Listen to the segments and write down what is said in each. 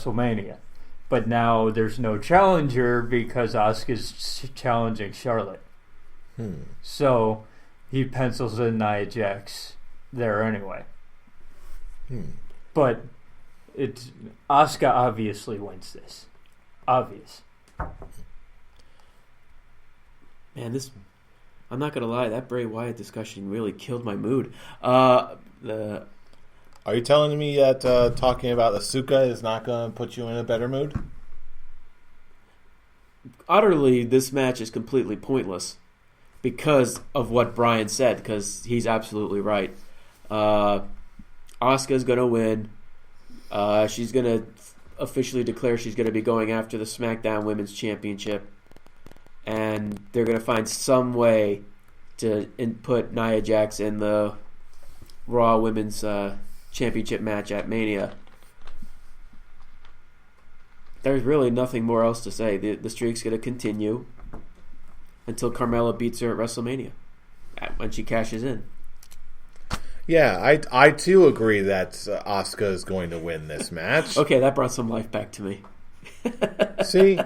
WrestleMania. But now there's no challenger because Asuka's challenging Charlotte. So he pencils in Nia Jax there anyway. But Asuka obviously wins this. Obvious. Man, I'm not gonna lie, that Bray Wyatt discussion really killed my mood. Are you telling me that talking about Asuka is not going to put you in a better mood? Utterly, this match is completely pointless because of what Brian said, because he's absolutely right. Asuka's going to win. She's going to officially declare she's going to be going after the SmackDown Women's Championship. And they're going to find some way to put Nia Jax in the Raw Women's Championship match at Mania. There's really nothing more else to say. The streak's going to continue until Carmella beats her at WrestleMania when she cashes in. Yeah, I too agree that Asuka is going to win this match. Okay, that brought some life back to me. See,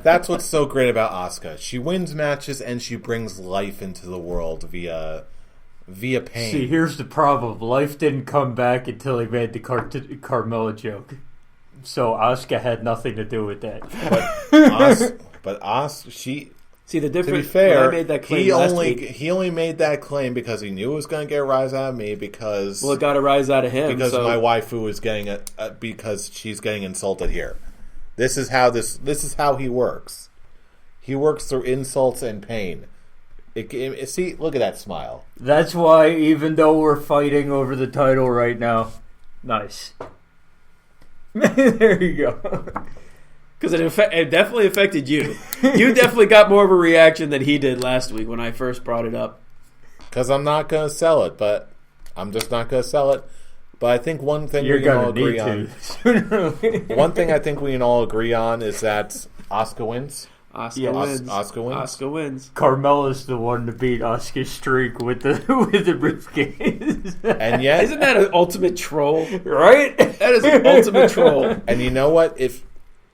that's what's so great about Asuka. She wins matches and she brings life into the world via pain. See, here's the problem. Life didn't come back until he made the Carmella joke. So Asuka had nothing to do with that. But Asuka, she... See, the difference... To be fair, I made that claim he only made that claim because he knew it was going to get a rise out of me because... Well, it got a rise out of him. Because my waifu is getting because she's getting insulted here. This is how he works. He works through insults and pain. See, look at that smile. That's why, even though we're fighting over the title right now, nice. There you go. Because it definitely affected you. You definitely got more of a reaction than he did last week when I first brought it up. Because I'm not going to sell it, but I'm just not going to sell it. But I think one thing we can all agree on. One thing I think we can all agree on is that Asuka wins. Asuka wins. Carmella's the one to beat Asuka's streak with the briefcase. And yet, isn't that an ultimate troll? Right? That is an ultimate troll. And you know what? If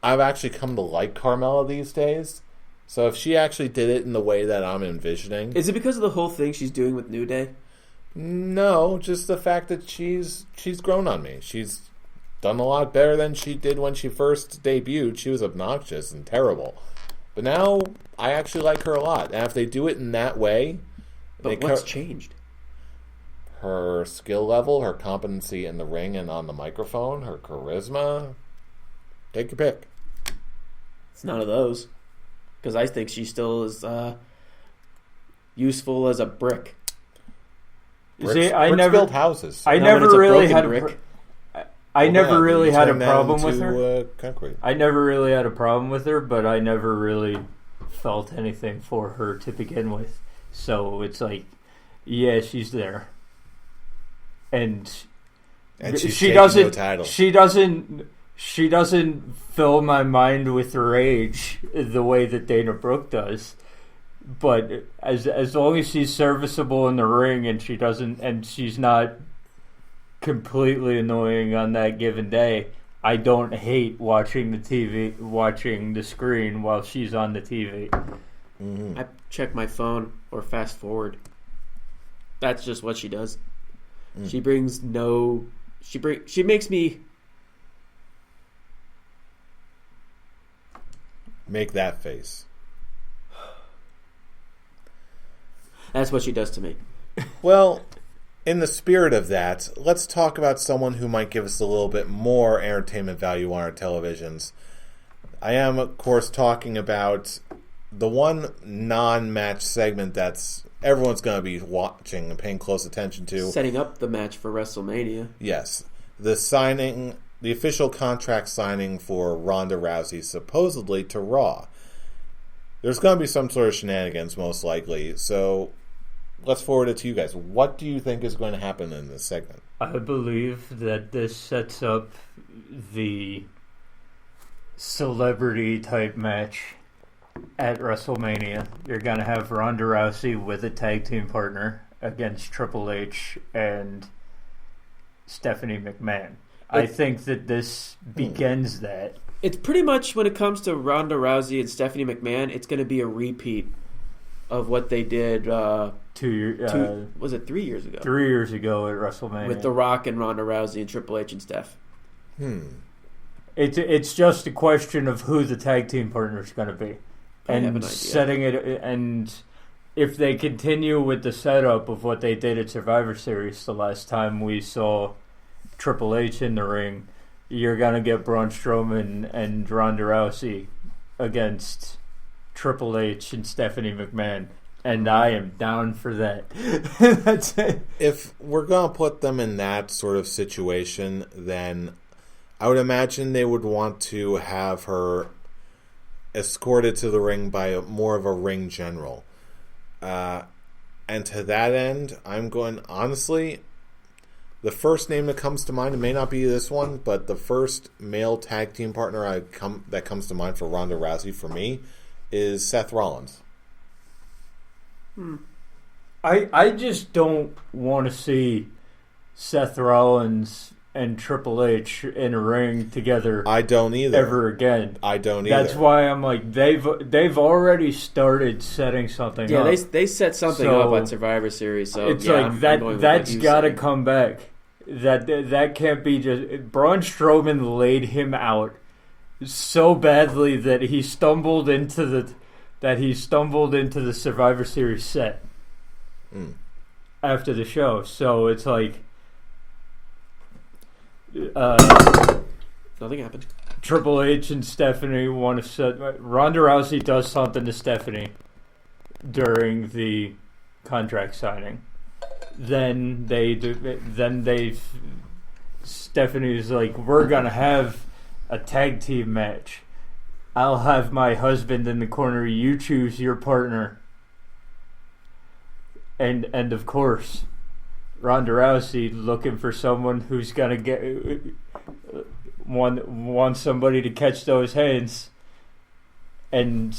I've actually come to like Carmella these days, so if she actually did it in the way that I'm envisioning, is it because of the whole thing she's doing with New Day? No, just the fact that she's grown on me. She's done a lot better than she did when she first debuted. She was obnoxious and terrible. But now, I actually like her a lot. And if they do it in that way... But what's changed? Her skill level, her competency in the ring and on the microphone, her charisma. Take your pick. It's none of those. Because I think she still is useful as a brick. Bricks build houses. I never really had a problem with her. Concrete. I never really had a problem with her, but I never really felt anything for her to begin with. So it's like, yeah, she's there, and she doesn't. No title. She doesn't fill my mind with rage the way that Dana Brooke does. But as long as she's serviceable in the ring and she's not completely annoying on that given day, I don't hate watching the screen while she's on the TV. Mm-hmm. I check my phone or fast forward. That's just what she does. She brings no. She makes me. Make that face. That's what she does to me. Well, in the spirit of that, let's talk about someone who might give us a little bit more entertainment value on our televisions. I am, of course, talking about the one non-match segment that's everyone's going to be watching and paying close attention to. Setting up the match for WrestleMania. Yes. The official contract signing for Ronda Rousey, supposedly to Raw. There's going to be some sort of shenanigans, most likely, so let's forward it to you guys. What do you think is going to happen in this segment? I believe that this sets up the celebrity-type match at WrestleMania. You're going to have Ronda Rousey with a tag team partner against Triple H and Stephanie McMahon. I think that this begins that. It's pretty much, when it comes to Ronda Rousey and Stephanie McMahon, it's going to be a repeat of what they did 3 years ago. 3 years ago at WrestleMania. With The Rock and Ronda Rousey and Triple H and Steph. It's just a question of who the tag team partner is going to be. And setting it, and if they continue with the setup of what they did at Survivor Series the last time we saw Triple H in the ring, you're going to get Braun Strowman and Ronda Rousey against Triple H and Stephanie McMahon. And I am down for that. That's it. If we're going to put them in that sort of situation, then I would imagine they would want to have her escorted to the ring by more of a ring general. And to that end, I'm going, honestly, the first name that comes to mind, it may not be this one, but the first male tag team partner that comes to mind for Ronda Rousey for me is Seth Rollins. I just don't want to see Seth Rollins and Triple H in a ring together. I don't either. Ever again. I don't either. That's why I'm like, they've already started setting something up. Yeah, they set something up at Survivor Series. So it's like that's got to come back. That can't be just. Braun Strowman laid him out so badly that he stumbled into the Survivor Series set after the show. So it's like nothing happened. Triple H and Stephanie want to set. Ronda Rousey does something to Stephanie during the contract signing. Then they do. Stephanie's like, we're gonna have a tag team match. I'll have my husband in the corner. You choose your partner. And of course, Ronda Rousey looking for someone who's gonna want somebody to catch those hands. And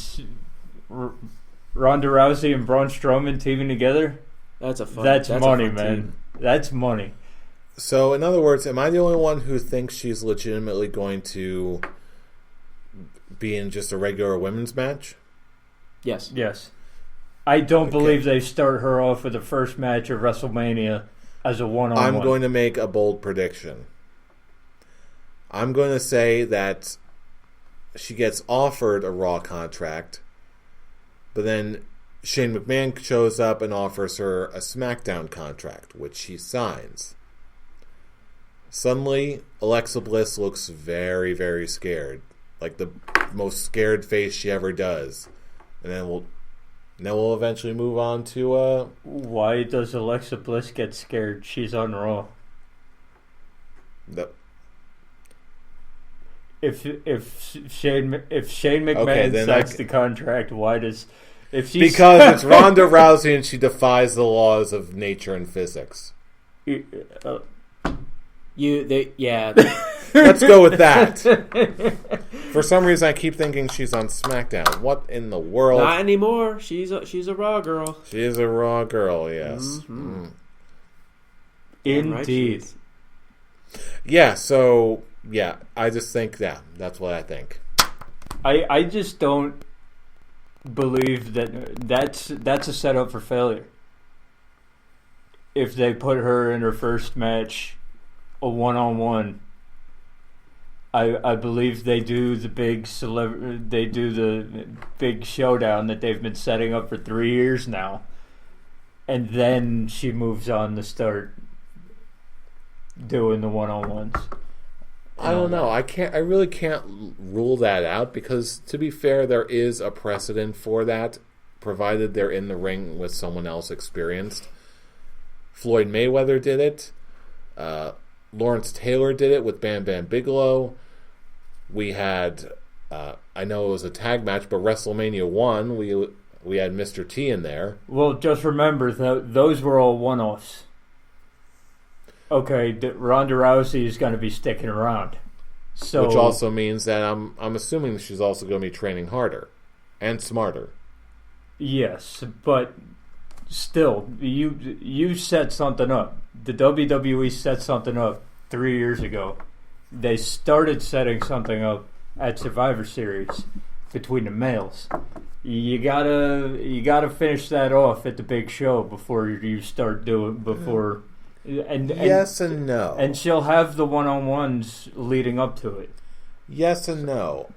Ronda Rousey and Braun Strowman teaming together. That's money, man. Team. That's money. So, in other words, am I the only one who thinks she's legitimately going to be in just a regular women's match? Yes. I don't believe they start her off with the first match of WrestleMania as a one-on-one. I'm going to make a bold prediction. I'm going to say that she gets offered a Raw contract, but then Shane McMahon shows up and offers her a SmackDown contract, which she signs. Suddenly, Alexa Bliss looks very, very scared. Like the most scared face she ever does. And then we'll eventually move on to why does Alexa Bliss get scared? She's on Raw. If Shane McMahon signs the contract, why does because it's Ronda Rousey and she defies the laws of nature and physics. Let's go with that. For some reason, I keep thinking she's on SmackDown. What in the world? Not anymore. She's a Raw girl. She is a Raw girl. Yes. Mm-hmm. Indeed. Right, So I just think that's what I think. I just don't believe that's a setup for failure. If they put her in her first match, a one-on-one, I believe they do the big showdown that they've been setting up for 3 years now, and then she moves on to start doing the one-on-ones. I don't know. I really can't rule that out because, to be fair, there is a precedent for that, provided they're in the ring with someone else experienced. Floyd Mayweather did it. Lawrence Taylor did it with Bam Bam Bigelow. We had, I know it was a tag match, but WrestleMania 1, we had Mr. T in there. Well, just remember, those were all one-offs. Okay, Ronda Rousey is going to be sticking around. So, which also means that I'm assuming she's also going to be training harder and smarter. Yes, but still, you set something up. The WWE set something up 3 years ago they started setting something up at Survivor Series between the males. You gotta finish that off at the big show before you start doing yes and no. And she'll have the one-on-ones leading up to it. Yes and no.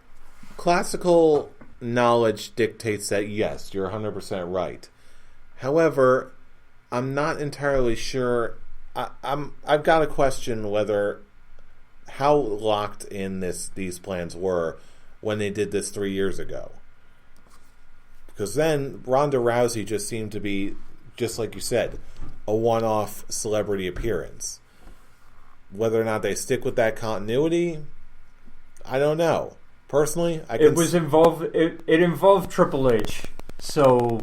Classical knowledge dictates that yes, you're 100% right. However, I'm not entirely sure. I've got to question whether how locked in these plans were when they did this 3 years ago. Because then Ronda Rousey just seemed to be, just like you said, a one-off celebrity appearance. Whether or not they stick with that continuity, I don't know. Personally, it involved Triple H. So,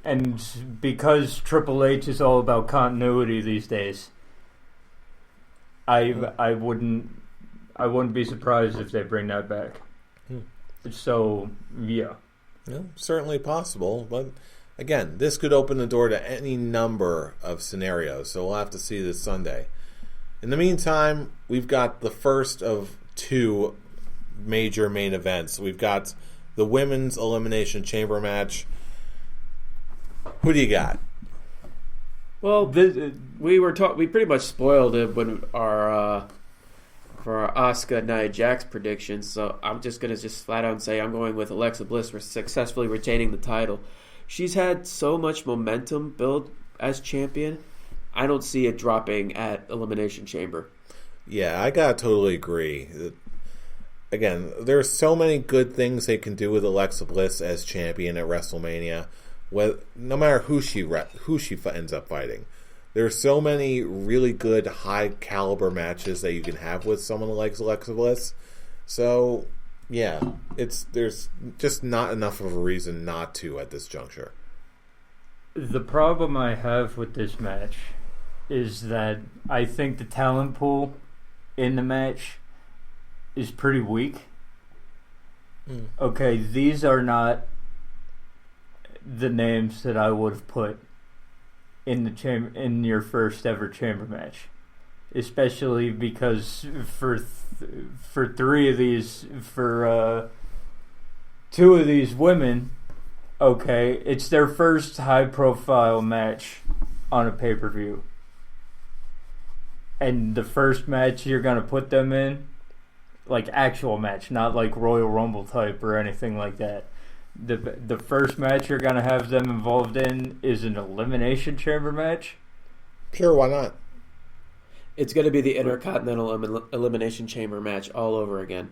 and because Triple H is all about continuity these days, I wouldn't be surprised if they bring that back. So, yeah. Certainly possible, but again, this could open the door to any number of scenarios, so we'll have to see this Sunday. In the meantime, we've got the first of two major main events. We've got the Women's Elimination Chamber match. Who do you got? Well, we pretty much spoiled it when for our Asuka Nia Jax predictions, so I'm just going to flat out say I'm going with Alexa Bliss for successfully retaining the title. She's had so much momentum built as champion. I don't see it dropping at Elimination Chamber. Yeah, I got to totally agree. Again, there's so many good things they can do with Alexa Bliss as champion at WrestleMania, no matter who she ends up fighting. There's so many really good, high-caliber matches that you can have with someone like Alexa Bliss. So, yeah, there's just not enough of a reason not to at this juncture. The problem I have with this match is that I think the talent pool in the match is pretty weak. Okay, these are not the names that I would have put in your first ever chamber match, especially because for two of these women, okay, it's their first high profile match on a pay-per-view, and the first match you're gonna put them in, like actual match, not like Royal Rumble type or anything like that. The first match you're going to have them involved in is an Elimination Chamber match? Sure, why not? It's going to be the Intercontinental Elimination Chamber match all over again.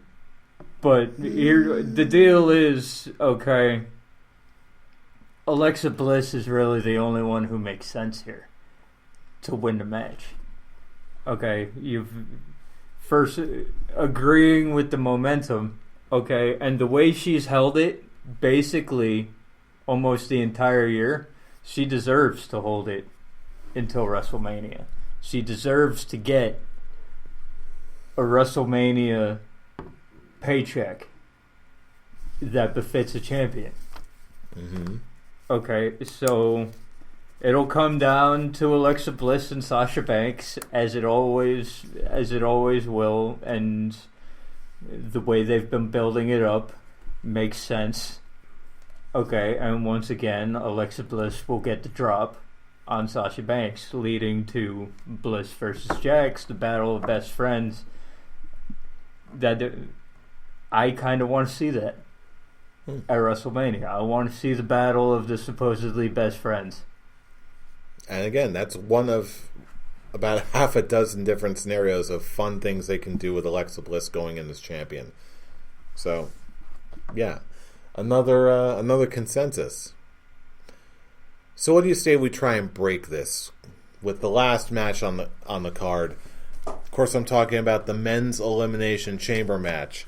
But here, the deal is, okay, Alexa Bliss is really the only one who makes sense here to win the match. Okay, you've first agreeing with the momentum, okay, and the way she's held it, basically almost the entire year, she deserves to hold it until WrestleMania. She deserves to get a WrestleMania paycheck that befits a champion. Mm-hmm. Okay, so it'll come down to Alexa Bliss and Sasha Banks as it always will, and the way they've been building it up makes sense. Okay, and once again, Alexa Bliss will get the drop on Sasha Banks, leading to Bliss versus Jax, the battle of best friends. I kind of want to see that at WrestleMania. I want to see the battle of the supposedly best friends. And again, that's one of about half a dozen different scenarios of fun things they can do with Alexa Bliss going in as champion. So, yeah, another consensus. So, what do you say we try and break this with the last match on the card? Of course, I'm talking about the Men's Elimination Chamber match.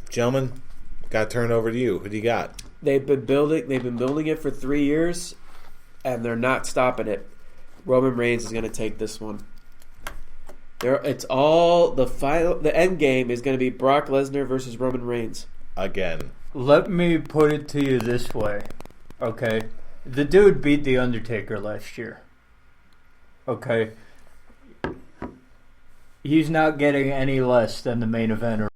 Gentlemen, got to turn it over to you. Who do you got? They've been building it for 3 years, and they're not stopping it. Roman Reigns is going to take this one. The end game is going to be Brock Lesnar versus Roman Reigns. Again. Let me put it to you this way, okay? The dude beat The Undertaker last year. Okay? he's not getting any less than the main eventer.